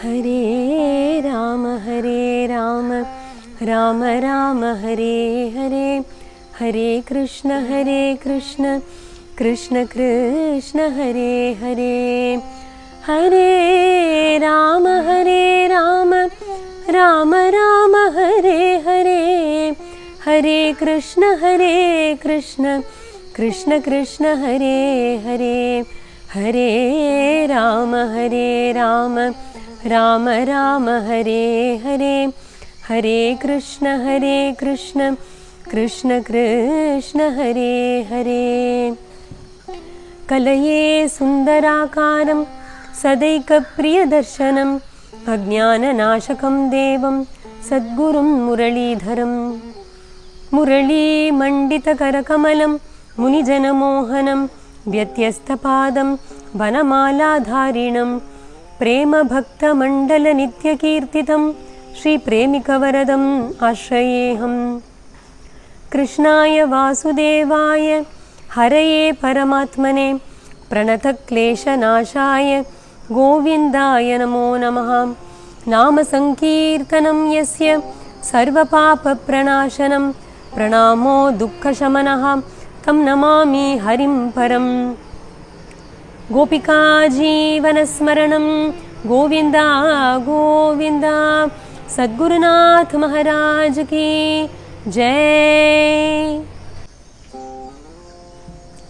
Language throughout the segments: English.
Hare Rama, Rama Rama, Hare Hare, Hare Krishna, Krishna Krishna, Hare Hare, Hare Rama, Rama Rama, Hare Hare, Hare Krishna, Krishna Krishna, Hare Hare, Hare Rama, Rama Rama, Hare Hare, Hare Krishna, Krishna Krishna, Hare Hare. Kalaye Sundarakaram Sadaika Priyadarshanam Ajnana Nashakam Devam Sadgurum Muralidharam Murali Mandita Karakamalam Munijana Mohanam Vyatyastapadam Vanamala Dharinam Prema Bhakta Mandala Nitya Kirtitam Shri Premika Varadam Ashrayeham Krishnaya Vasudevaya Haraye Paramatmane Pranata Klesha Nashaya Govindaya Namo Namaha Nama Sankirtanam Yasya Sarva Papa Pranashanam Pranamo Dukkha Shamanaha Tam Namami Harim Param Gopika Jeevana Smaranam Govinda Govinda Sadgurunath Maharaj Ki Jai.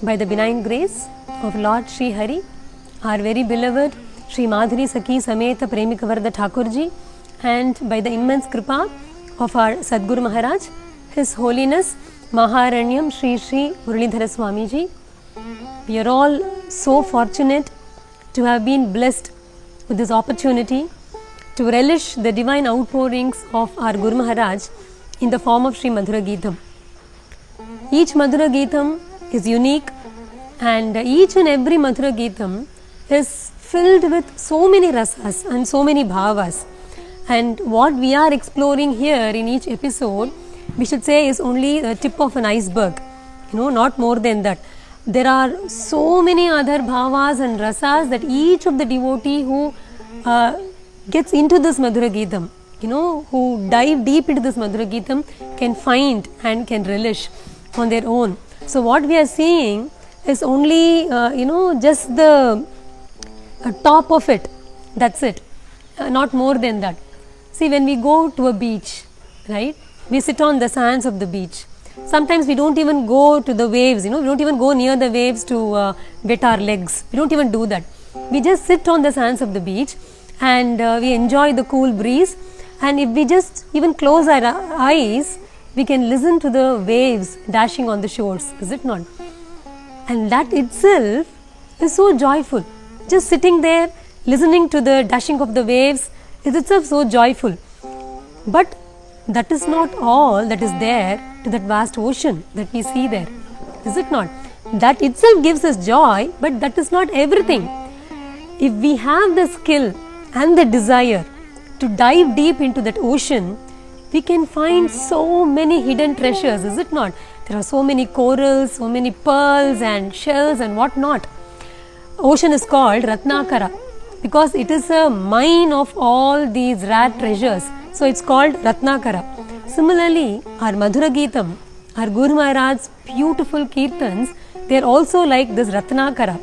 By the benign grace of Lord Sri Hari, our very beloved Sri Madhuri Sakhi Sameta Premika Varada Thakurji, and by the immense kripa of our Sadguru Maharaj, His Holiness Maharanyam Sri Sri Muralidhara Swamiji, we are all so fortunate to have been blessed with this opportunity to relish the divine outpourings of our Guru Maharaj in the form of Sri Madhura Geetam. Each Madhura Geetam is unique, and each and every Madhura Geetam is filled with so many rasas and so many bhavas. And what we are exploring here in each episode, we should say, is only the tip of an iceberg, not more than that. There are so many other bhavas and rasas that each of the devotee who gets into this Madhura Geetam, who dive deep into this Madhura Geetam, can find and can relish on their own. So what we are seeing is only, just the top of it. That's it. Not more than that. See, when we go to a beach, right, we sit on the sands of the beach. Sometimes we don't even go to the waves, we don't even go near the waves to wet our legs. We don't even do that. We just sit on the sands of the beach and we enjoy the cool breeze. And if we just even close our eyes, we can listen to the waves dashing on the shores, is it not? And that itself is so joyful. Just sitting there, listening to the dashing of the waves is itself so joyful. But that is not all that is there to that vast ocean that we see there, is it not? That itself gives us joy, but that is not everything. If we have the skill and the desire to dive deep into that ocean, we can find so many hidden treasures, is it not? There are so many corals, so many pearls and shells and what not. Ocean is called Ratnakara because it is a mine of all these rare treasures. So it's called Ratnakara. Similarly, our Madhura Geetam, our Guru Maharaj's beautiful kirtans, they are also like this Ratnakara.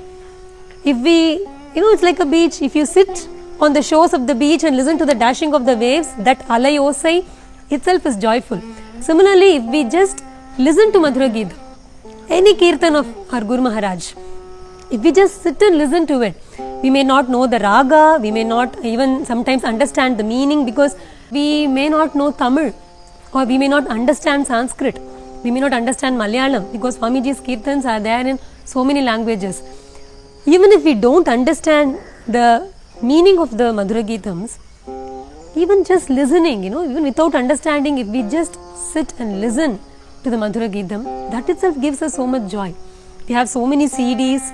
If we, it's like a beach. If you sit on the shores of the beach and listen to the dashing of the waves, that alai osai itself is joyful. Similarly, if we just listen to Madhura Geetam, any kirtan of our Guru Maharaj, if we just sit and listen to it, we may not know the raga, we may not even sometimes understand the meaning because we may not know Tamil, or we may not understand Sanskrit, we may not understand Malayalam because Swamiji's kirtans are there in so many languages. Even if we don't understand the meaning of the Madhura Geetams, even just listening, even without understanding, if we just sit and listen to the Madhura Geetam, that itself gives us so much joy. We have so many CDs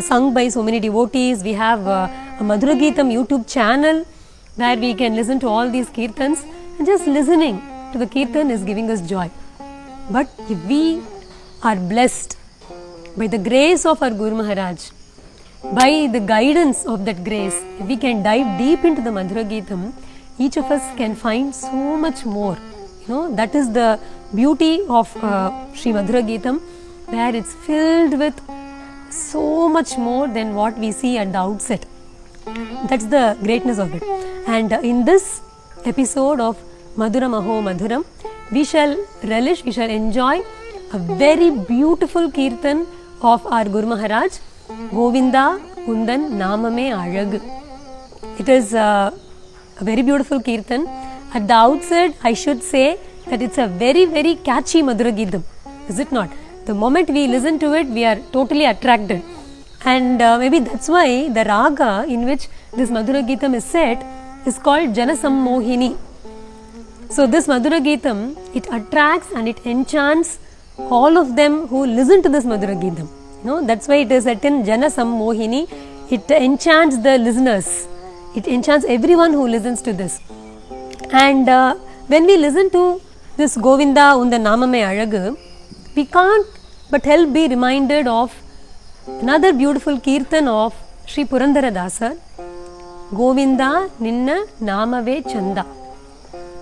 sung by so many devotees. We have a Madhura Geetam YouTube channel where we can listen to all these kirtans, and just listening to the kirtan is giving us joy. But if we are blessed by the grace of our Guru Maharaj, by the guidance of that grace, if we can dive deep into the Madhura Geetam, each of us can find so much more. That is the beauty of Sri Madhura Geetam, where it's filled with so much more than what we see at the outset. That's the greatness of it. And in this episode of Madhuram Aho Madhuram, we shall relish, we shall enjoy a very beautiful kirtan of our Guru Maharaj, Govinda Undan Namame Azhagu. It is a very beautiful kirtan. At the outset, I should say that it's a very, very catchy Madhura Geetam, is it not? The moment we listen to it, we are totally attracted. And maybe that's why the raga in which this Madhura Geetam is set is called Janasammohini. So this Madhura Geetam, it attracts and it enchants all of them who listen to this Madhura Geetam. That's why it is set in Janasammohini. It enchants the listeners. It enchants everyone who listens to this. And when we listen to this Govinda Unda Namame Azhagu, we can't but help be reminded of another beautiful kirtan of Sri Purandara Dasa, Govinda Ninna Namave Chanda.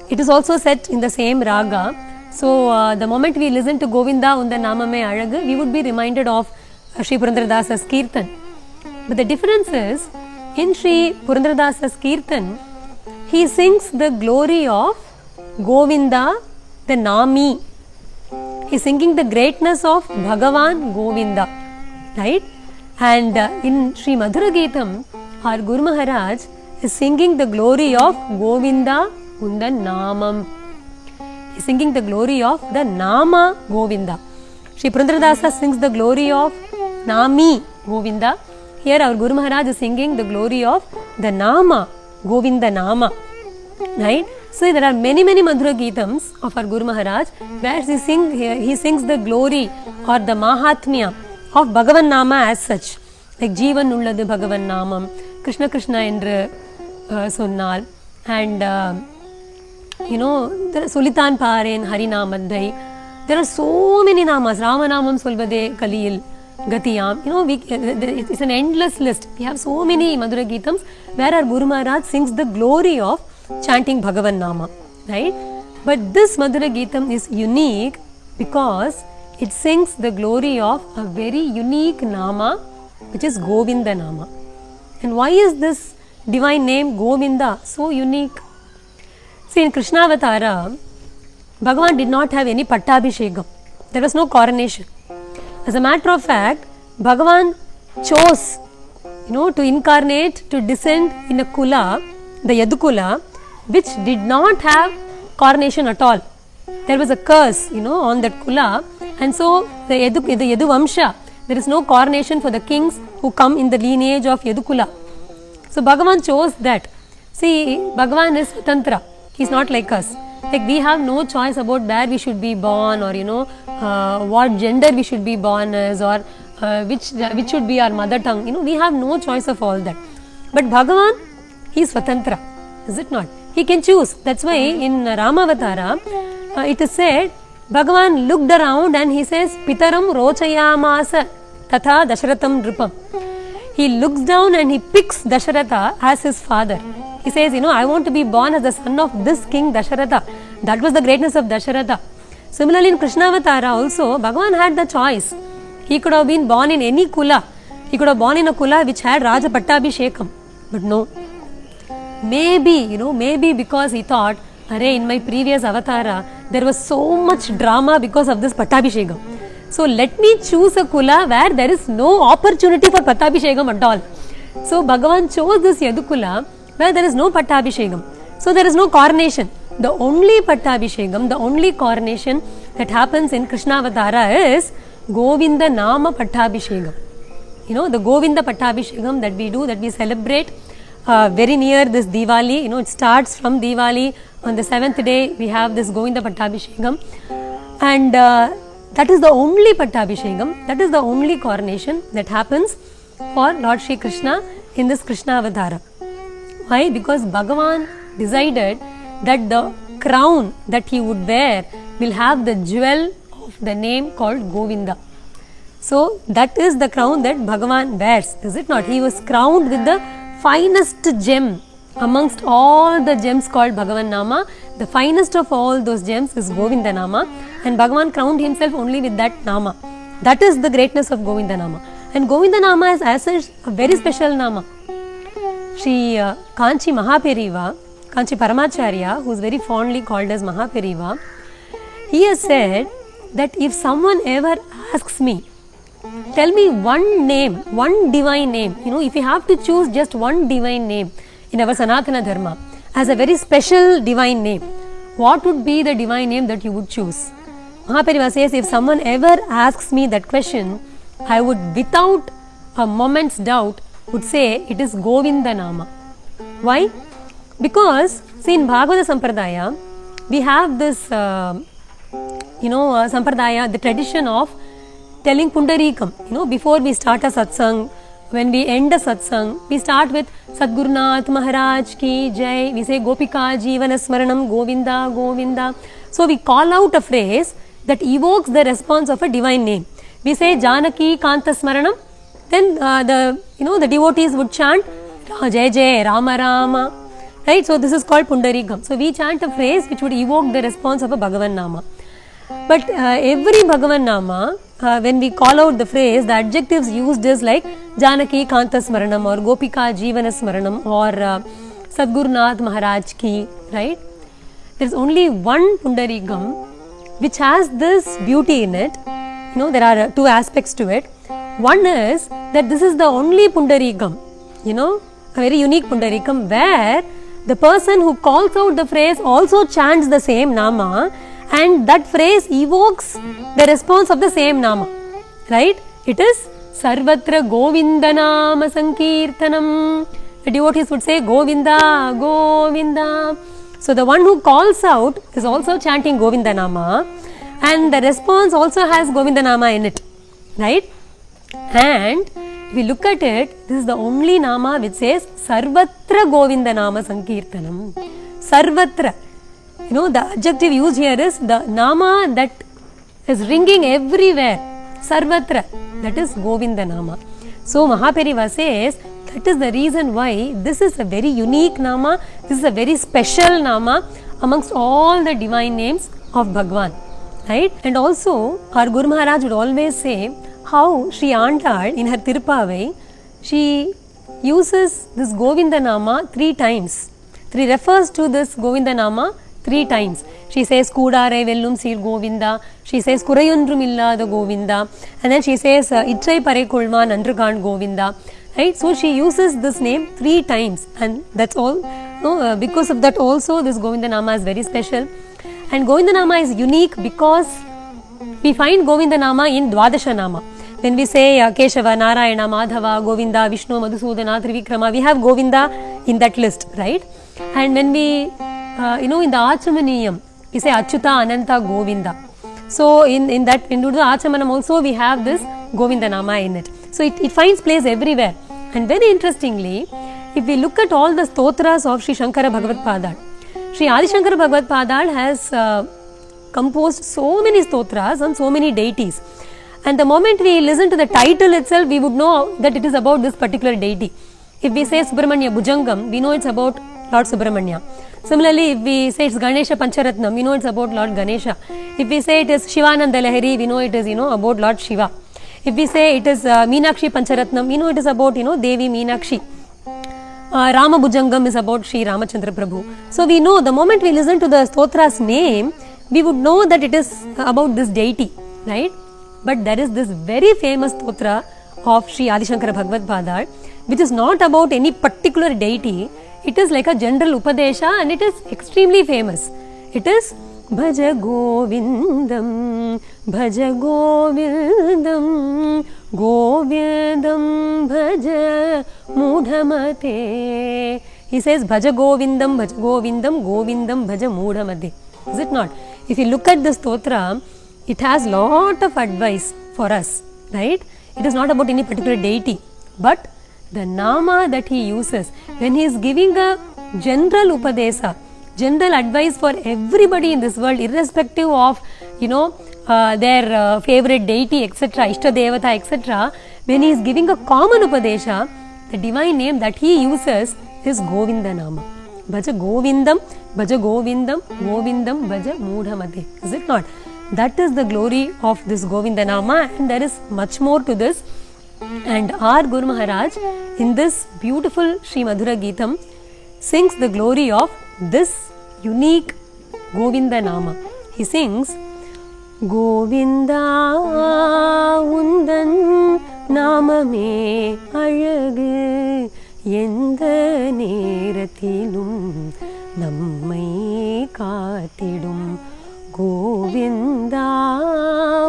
It is also set in the same raga. So the moment we listen to Govinda Unda Namame Azhagu, we would be reminded of Sri Purandara Dasa's kirtan. But the difference is, in Sri Purandara Dasa's kirtan, he sings the glory of Govinda, the Nami. He is singing the greatness of Bhagavan Govinda, right? And in Sri Madhura Geetam, our Guru Maharaj is singing the glory of Govinda Unda Namam. He is singing the glory of the Nama Govinda. Sri Purandara Dasa sings the glory of Nami Govinda. Here our Guru Maharaj is singing the glory of the Nama, Govinda Nama, right? So there are many Madhura Geetams of our Guru Maharaj where he sings the glory or the Mahatmya of Bhagavan Nama as such. Like Jeevan Ulladu Bhagavan Namam, Krishna Krishna Endru Sonnal, and there are Sulitan Paren, Harinamadhai. There are so many namas, Ramanamam Solvade Kalil, Gatiyam. It's an endless list. We have so many Madhura Geetams where our Guru Maharaj sings the glory of chanting Bhagavan Nama, right? But this Madhura Geetam is unique because it sings the glory of a very unique Nama, which is Govinda Nama. And why is this divine name Govinda so unique? See, in Krishna Avatara, Bhagavan did not have any Pattabhishekam. There was no coronation. As a matter of fact, Bhagavan chose, to incarnate, to descend in a Kula, the Yadukula, which did not have coronation at all. There was a curse, on that Kula, and so the Yadu Vamsha, there is no coronation for the kings who come in the lineage of Yadukula. So Bhagavan chose that. See, Bhagavan is Swatantra. He is not like us. Like we have no choice about where we should be born, or what gender we should be born as, or which should be our mother tongue. We have no choice of all that. But Bhagavan, he is Swatantra, is it not? He can choose. That's why in Ramavatara, it is said, Bhagavan looked around and he says, Pitaram rochayamasa tatha Dasharatham drupam. He looks down and he picks Dasharatha as his father. He says, I want to be born as the son of this king Dasharatha. That was the greatness of Dasharatha. Similarly, in Krishnavatara also, Bhagavan had the choice. He could have been born in any Kula. He could have born in a Kula which had Raja Pattabhishekam. But no. Maybe because he thought, in my previous avatara, there was so much drama because of this Pattabhishekam. So let me choose a Kula where there is no opportunity for Pattabhishekam at all. So Bhagavan chose this Yadukula where there is no Pattabhishekam. So there is no coronation. The only Pattabhishekam, the only coronation that happens in Krishnavatara is Govinda Nama Pattabhishekam. The Govinda Pattabhishekam that we do, that we celebrate very near this Diwali. It starts from Diwali. On the 7th day, we have this Govinda Pattabhishekam. And that is the only Pattabhishekam, that is the only coronation that happens for Lord Shri Krishna in this Krishna Avatara. Why? Because Bhagavan decided that the crown that he would wear will have the jewel of the name called Govinda. So that is the crown that Bhagavan wears, is it not? He was crowned with the finest gem amongst all the gems called Bhagavan Nama. The finest of all those gems is Govinda Nama, and Bhagavan crowned himself only with that Nama. That is the greatness of Govinda Nama. And Govinda Nama is as such a very special Nama. Shri Kanchi Mahaperiva, Kanchi Paramacharya, who is very fondly called as Mahaperiva, he has said that if someone ever asks me, tell me one name, one divine name, if you have to choose just one divine name in our Sanatana Dharma as a very special divine name, what would be the divine name that you would choose? Mahaperiva says, if someone ever asks me that question, I would without a moment's doubt would say it is Govinda Nama. Why? Because see, in Bhagavata Sampradaya we have this Sampradaya, the tradition of telling Pundarikam. Before we start a satsang, when we end a satsang, we start with Sadgurunath Maharaj Ki Jai. We say Gopika Jeevana Smaranam Govinda Govinda. So we call out a phrase that evokes the response of a divine name. We say Janaki Kanta Smaranam. Then the devotees would chant Jai Jai Rama Rama. Right? So this is called Pundarikam. So we chant a phrase which would evoke the response of a Bhagavan Nama. But every Bhagavan Nama, when we call out the phrase, the adjectives used is like Janaki Kanta Smaranam or Gopika Jeevana Smaranam or Sadgurunath Maharaj Ki, right? There is only one Pundarikam which has this beauty in it. There are two aspects to it. One is that this is the only Pundarikam, a very unique Pundarikam where the person who calls out the phrase also chants the same Nama, and that phrase evokes the response of the same Nama, right? It is Sarvatra Govinda Nama Sankirtanam. The devotees would say Govinda, Govinda. So the one who calls out is also chanting Govinda Nama, and the response also has Govinda Nama in it, right? And if we look at it, this is the only Nama which says Sarvatra Govinda Nama Sankirtanam. Sarvatra. The adjective used here is the Nama that is ringing everywhere. Sarvatra. That is Govinda Nama. So Mahaperiva says that is the reason why this is a very unique Nama. This is a very special Nama amongst all the divine names of Bhagwan. Right? And also our Guru Maharaj would always say how Sri Andal in her Tirupavai, she uses this Govinda Nama 3 times. She refers to this Govinda Nama 3 times. She says Koodarai Vellum Sir Govinda, she says Kurayondrum Illada Govinda, and then she says Itchai Pare Kulma Nandrukan Govinda. Right? So she uses this name 3 times, and that's all. Because of that also this Govinda Nama is very special. And Govinda Nama is unique because we find Govinda Nama in Dwadasha Nama. When we say Keshava, Narayana, Madhava, Govinda, Vishnu, Madhusudana, Trivikrama, we have Govinda in that list, right? And when we, in the Achamaniyam, we say Achyuta, Ananta, Govinda. So in that, when we do the Achamanam also, we have this Govinda Nama in it. So it finds place everywhere. And very interestingly, if we look at all the stotras of Sri Shankara Bhagavad Padal, Sri Adi Shankara Bhagavad Padal has composed so many stotras on so many deities. And the moment we listen to the title itself, we would know that it is about this particular deity. If we say Subramanya Bhujangam, we know it's about Lord Subramanya. Similarly, if we say it's Ganesha Pancharatnam, we know it's about Lord Ganesha. If we say it is Shivananda Lahiri, we know it is, about Lord Shiva. If we say it is Meenakshi Pancharatnam, we know it is about, Devi Meenakshi. Rama Bhujangam is about Sri Ramachandra Prabhu. So we know the moment we listen to the stotra's name, we would know that it is about this deity, right? But there is this very famous stotra of Sri Adi Shankara Bhagavad Padal, which is not about any particular deity. It is like a general Upadesha, and it is extremely famous. It is Bhaja Govindam, Bhaja Govindam, Govindam Bhaja Mudhamate. He says Bhaja Govindam, Bhaja Govindam, Govindam Bhaja Mudhamate. Is it not? If you look at the stotra, it has lot of advice for us, right? It is not about any particular deity, but the Nama that he uses when he is giving a general Upadesa, general advice for everybody in this world, irrespective of, their favorite deity, etc., Ishta Devata, etc., when he is giving a common Upadesha, the divine name that he uses is Govinda Nama. Bhaja Govindam, Govindam, Bhaja Moodhamate. Is it not? That is the glory of this Govinda Nama, and there is much more to this. And our Guru Maharaj, in this beautiful Sri Madhura Geetam, sings the glory of this unique Govinda Nama. He sings, Govinda undan namame alagu endha nerathilum nammai kaatidum. Govinda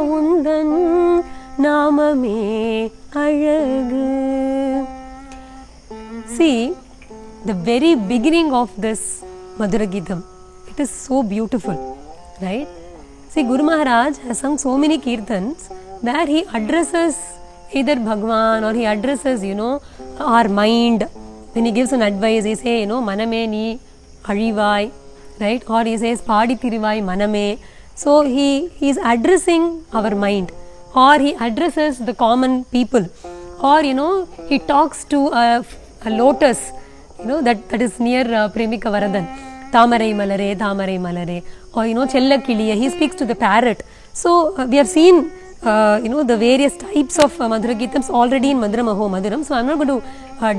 undan namame alagu. See, the very beginning of this Madhura Geetam, it is so beautiful, right? See, Guru Maharaj has sung so many kirtans where he addresses either Bhagwan or he addresses, our mind. When he gives an advice, he says, Maname ni Alivai, right? Or he says, Padi Tirivai Maname. So, he is addressing our mind, or he addresses the common people, or, he talks to a lotus, that is near Premika Varadan. Thamarai Malare, or Chella Kiliya, he speaks to the parrot. So we have seen the various types of Madhura Geetams already in Madhura Maho Madhuram, so I am not going to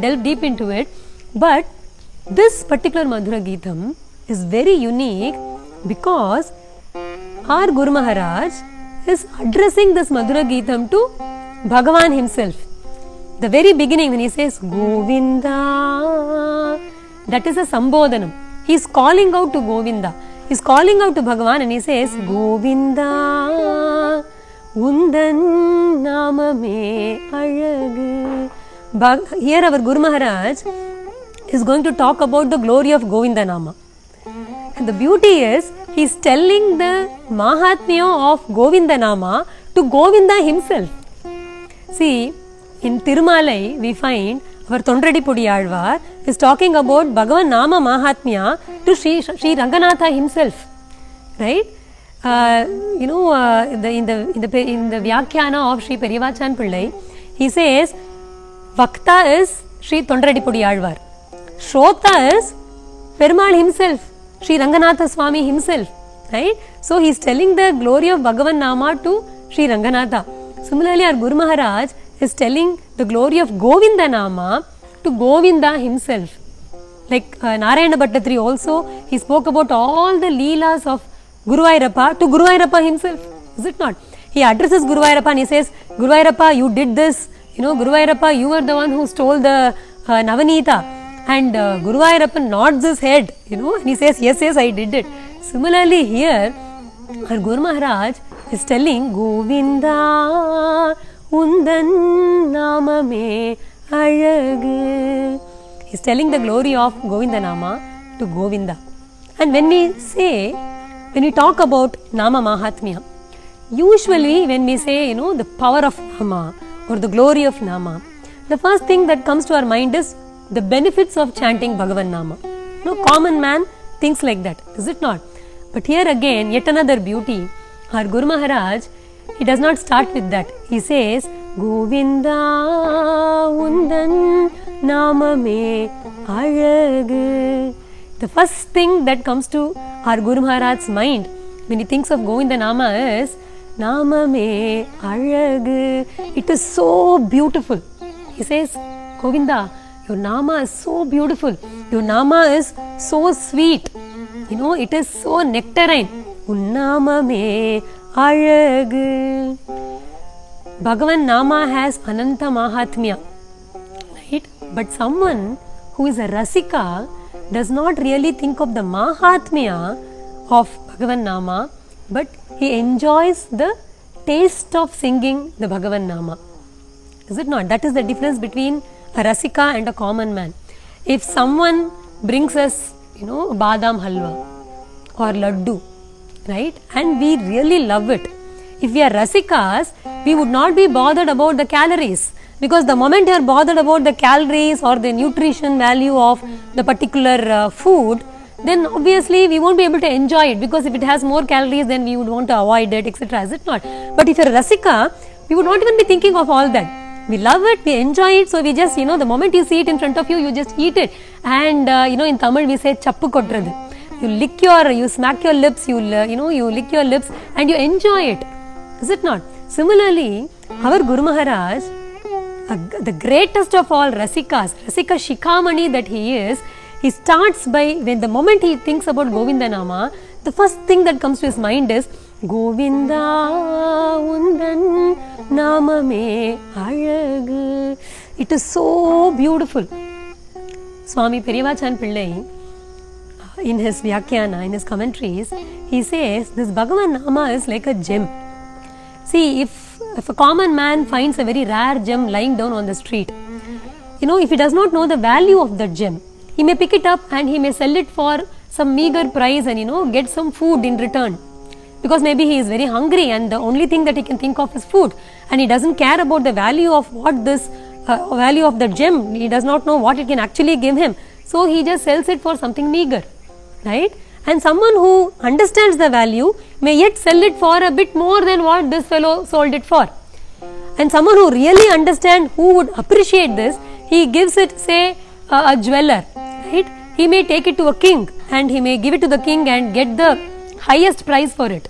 delve deep into it. But this particular Madhura Geetam is very unique because our Guru Maharaj is addressing this Madhura Geetam to Bhagavan himself. The very beginning when he says Govinda, that is a Sambodhanam. He is calling out to Govinda. He is calling out to Bhagavan and he says, Govinda, undan namame alagu. Here our Guru Maharaj is going to talk about the glory of Govinda Nama. And the beauty is, he is telling the Mahatmya of Govinda Nama to Govinda himself. See, in Tirumalai we find our Tondradipudi Alvar is talking about Bhagavan Nama Mahatmya to Sri Ranganatha himself, right? In the Vyakhyana of Sri Periyavachan Pillai, he says Vakta is Sri Tondradipudi Alvar, Shrota is Perumal himself, Sri Ranganatha Swami himself, right? So he is telling the glory of Bhagavan Nama to Sri Ranganatha. Similarly, our Guru Maharaj is telling the glory of Govinda Nama to Govinda himself. Like Narayana Bhattatri also, he spoke about all the Leelas of Guru Vairappa to Guru Vairappa himself. Is it not? He addresses Guru Vairappa and he says, Guru Vairappa, you did this. Guru Vairappa, you were the one who stole the Navanita. And Guru Vairappa nods his head, and he says, yes, I did it. Similarly here, our Guru Maharaj is telling Govinda undan namame alagu. He is telling the glory of Govinda Nama to Govinda. And when we talk about Nama Mahatmya, usually when we say, the power of Nama or the glory of Nama, the first thing that comes to our mind is the benefits of chanting Bhagavan Nama. Common man thinks like that, is it not? But here again, yet another beauty. Our Guru Maharaj, he does not start with that. He says, Govinda undan namame alagu. The first thing that comes to our Guru Maharaj's mind when he thinks of Govinda Nama is namame alagu. It is so beautiful. He says, Govinda, your Nama is so beautiful. Your Nama is so sweet. It is so nectarine. Unnamame alagu. Bhagavan Nama has Ananta Mahatmya, right? But someone who is a Rasika does not really think of the Mahatmya of Bhagavan Nama, but he enjoys the taste of singing the Bhagavan Nama. Is it not? That is the difference between a Rasika and a common man. If someone brings us, Badam Halwa or Laddu, right? And we really love it. If we are Rasikas, we would not be bothered about the calories, because the moment you are bothered about the calories or the nutrition value of the particular food, then obviously we won't be able to enjoy it, because if it has more calories, then we would want to avoid it, etc. Is it not? But if you're a Rasika, we would not even be thinking of all that. We love it, we enjoy it, so we just, the moment you see it in front of you, you just eat it. And, in Tamil we say, chappu kodrathu. You smack your lips, you lick your lips and you enjoy it. Is it not? Similarly, our Guru Maharaj, the greatest of all Rasikas, Rasika Shikhamani that he is, he starts by, when the moment he thinks about Govinda Nama, the first thing that comes to his mind is Govinda Undan Namame Alagu. It is so beautiful. Swami Periyavachan Pillai, in his Vyakhyana, in his commentaries, he says this Bhagavan Nama is like a gem. See, if a common man finds a very rare gem lying down on the street, if he does not know the value of that gem, he may pick it up and he may sell it for some meager price and get some food in return. Because maybe he is very hungry and the only thing that he can think of is food, and he doesn't care about the value of what this value of the gem. He does not know what it can actually give him. So he just sells it for something meager, right? And someone who understands the value may yet sell it for a bit more than what this fellow sold it for. And someone who really understands, who would appreciate this, he gives it, say, a jeweler, right? He may take it to a king and he may give it to the king and get the highest price for it.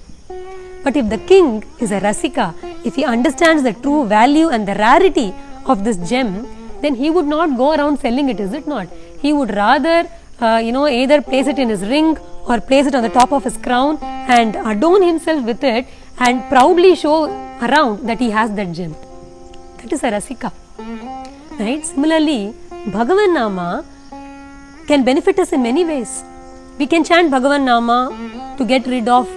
But if the king is a Rasika, if he understands the true value and the rarity of this gem, then he would not go around selling it, is it not? He would rather, either place it in his ring or place it on the top of his crown and adorn himself with it and proudly show around that he has that gem. That is a Rasika, right? Similarly, Bhagavan Nama can benefit us in many ways. We can chant Bhagavan Nama to get rid of,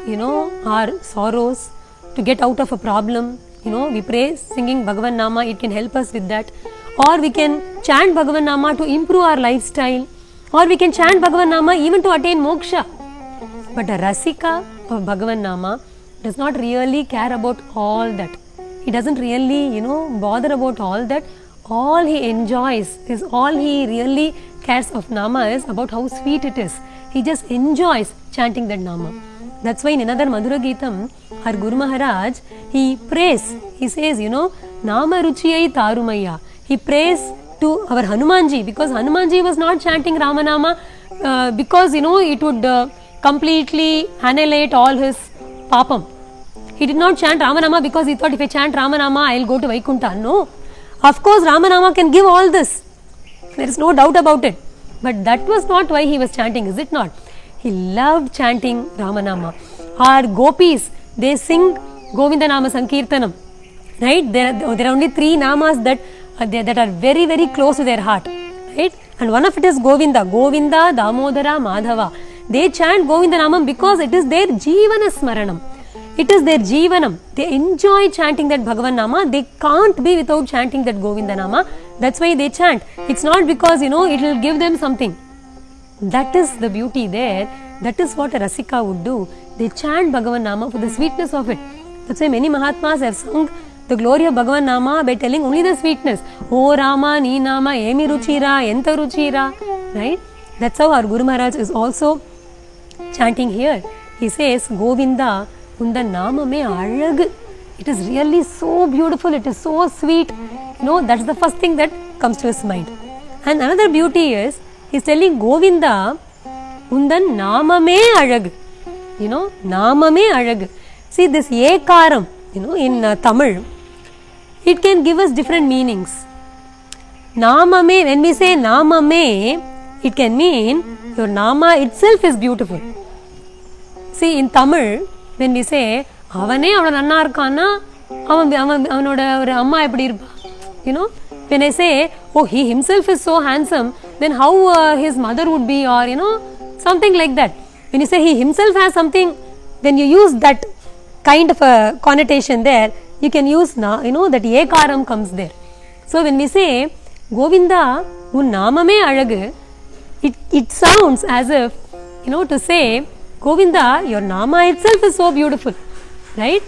our sorrows, to get out of a problem. We pray singing Bhagavan Nama, it can help us with that. Or we can chant Bhagavan Nama to improve our lifestyle. Or we can chant Bhagavan Nama even to attain moksha. But a Rasika of Bhagavan Nama does not really care about all that. He doesn't really, bother about all that. All he enjoys is, all he really cares of Nama is about how sweet it is. He just enjoys chanting that Nama. That's why in another Madhura Geetam, our Guru Maharaj, he prays, he says, Nama Ruchiyai Tarumaya. He prays to our Hanumanji, because Hanumanji was not chanting Ramanama because, it would completely annihilate all his papam. He did not chant Ramanama because he thought, if I chant Ramanama, I will go to Vaikuntha. No. Of course, Ramanama can give all this. There is no doubt about it. But that was not why he was chanting, is it not? He loved chanting Ramanama. Our gopis, they sing Govinda Nama Sankirtanam. Right? There are only 3 namas that are very, very close to their heart. Right? And one of it is Govinda. Govinda, Damodara, Madhava. They chant Govinda Namam because it is their Jivana Smaranam. It is their Jivanam. They enjoy chanting that Bhagavan Nama. They can't be without chanting that Govinda Nama. That's why they chant. It's not because, it will give them something. That is the beauty there. That is what a Rasika would do. They chant Bhagavan Nama for the sweetness of it. That's why many Mahatmas have sung the glory of Bhagavan Nama by telling only the sweetness. O Rama, Ni Nama, Emi Ruchira, Enta Ruchira. Right? That's how our Guru Maharaj is also chanting here. He says, Govinda, Unda Namame Alagu. It is really so beautiful. It is so sweet. That's the first thing that comes to his mind. And another beauty is, he is telling Govinda, Undan Namame Alagu. Namame Alagu. See this Ekaram, in Tamil, it can give us different meanings. Namame, when we say Namame, it can mean your Nama itself is beautiful. See in Tamil, when we say, அவனே அவன நன்னா இருக்கான்னா அவனோட ஒரு அம்மா எப்படி இருப்பா? When I say, oh, he himself is so handsome, then how his mother would be, or something like that. When you say he himself has something, when you use that kind of a connotation there, you can use that ekaram comes there. So when we say Govinda, un namame alagu, it sounds as if to say, Govinda, your nama itself is so beautiful, right?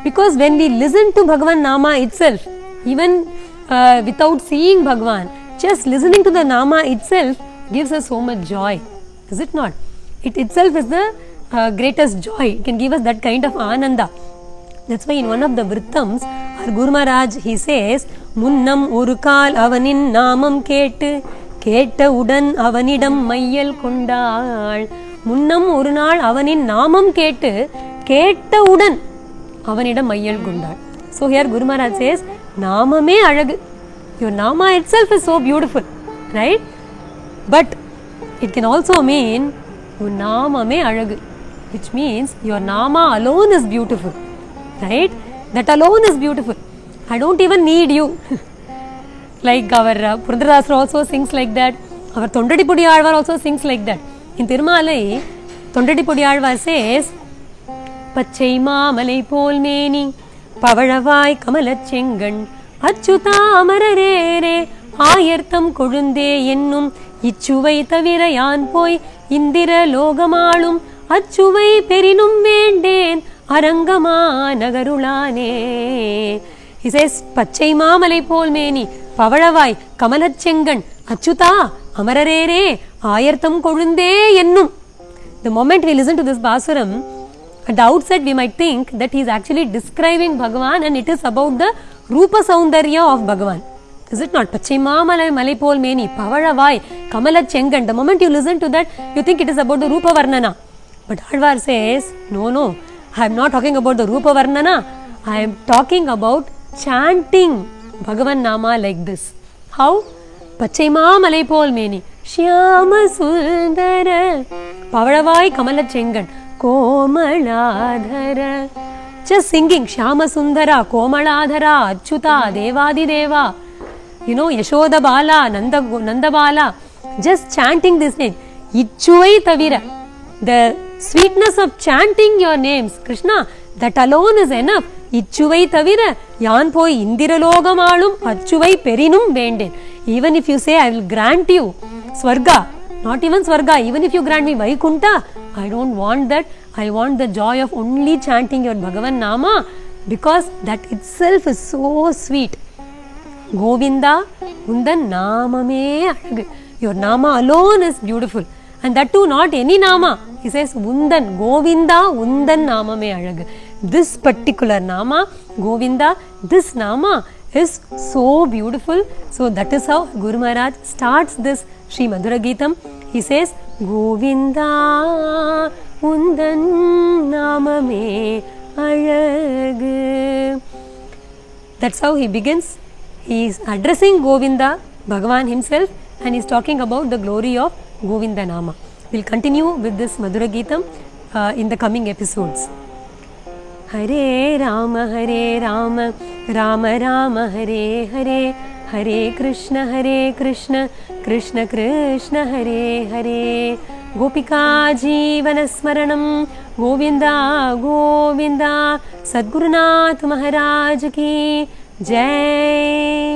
Because when we listen to Bhagavan Nama itself, even without seeing Bhagavan, just listening to the Nama itself gives us so much joy, is it not? it itself is the greatest joy. It can give us that kind of ananda. That's why in one of the Vrittams, our Guru Maharaj, he says, Munnam urukal avanin namam kettu, ketta udan avanidam mayyal kondal. Munnam urunal avanin namam kettu, ketta udan avanidam mayyal kondal. So here Guru Maharaj says, Namame alagu. Your nama itself is so beautiful, right? But it can also mean, Namame alagu, which means your nama alone is beautiful. Right? That alone is beautiful. I don't even need you. Like our Purandaradasar also sings like that. Our Thondadipudi Alvar also sings like that. In Tirumalai, Thondadipudi Alvar says, Pachai Maamalai pol meni, Pavalavai Kamalachengan, Achyuta Amararere, Ayartham Kodunde Ennum, Ichuvai Thavira Yan Poi, Indira Logamalum, Achuvai Perinum Venden, Arangama Nagarulane. He says, Pachai Maamalai pol meni, Pavalavai, Kamalachengan, Achyuta, Amararere, Ayartham Kodunde Ennum. The moment we listen to this Basuram, at the outset we might think that he is actually describing Bhagavan and it is about the Rupa Saundarya of Bhagavan. Is it not? Pachai Maamalai Malipol Meni, Pavalavai, Kamalachengan. The moment you listen to that, you think it is about the Rupa Varnana. But Alvar says, no, I am not talking about the Rupa Varnana. I am talking about chanting Bhagavan Nama like this. How? Pachai Maamalai pol meni, Shyama Sundara, Pavalavai Kamalachengan, Komaladhara. Just singing Shyama Sundara, Komaladhara, Achyuta, Devadi Deva. You know, Yashoda Bala, Nanda Bala. Just chanting this name. Ichuvai Thavira. The sweetness of chanting your names, Krishna, that alone is enough. Ichuvai Thavira, Yan poi Indiralogamalum, Achuvai Perinum Venden. Even if you say, I will grant you Swarga, not even Swarga, even if you grant me Vaikunta, I don't want that. I want the joy of only chanting your Bhagavan Nama, because that itself is so sweet. Govinda, Undan Namame Alagu. Your Nama alone is beautiful. And that too, not any Nama. He says, Undan, Govinda, Undan Namame Alagu. This particular Nama, Govinda, this Nama is so beautiful. So that is how Guru Maharaj starts this Sri Madhura Geetam. He says, Govinda, Undan Namame Alagu. That's how he begins. He is addressing Govinda, Bhagavan himself, and he is talking about the glory of Govinda Nama. We will continue with this Madhura Geetam in the coming episodes. Hare Rama, Rama Rama, Hare Hare, Hare Krishna, Krishna Krishna, Hare Hare. Gopika Jeevana Smaranam, Govinda, Govinda, Sadgurunath Maharaj ki Jai.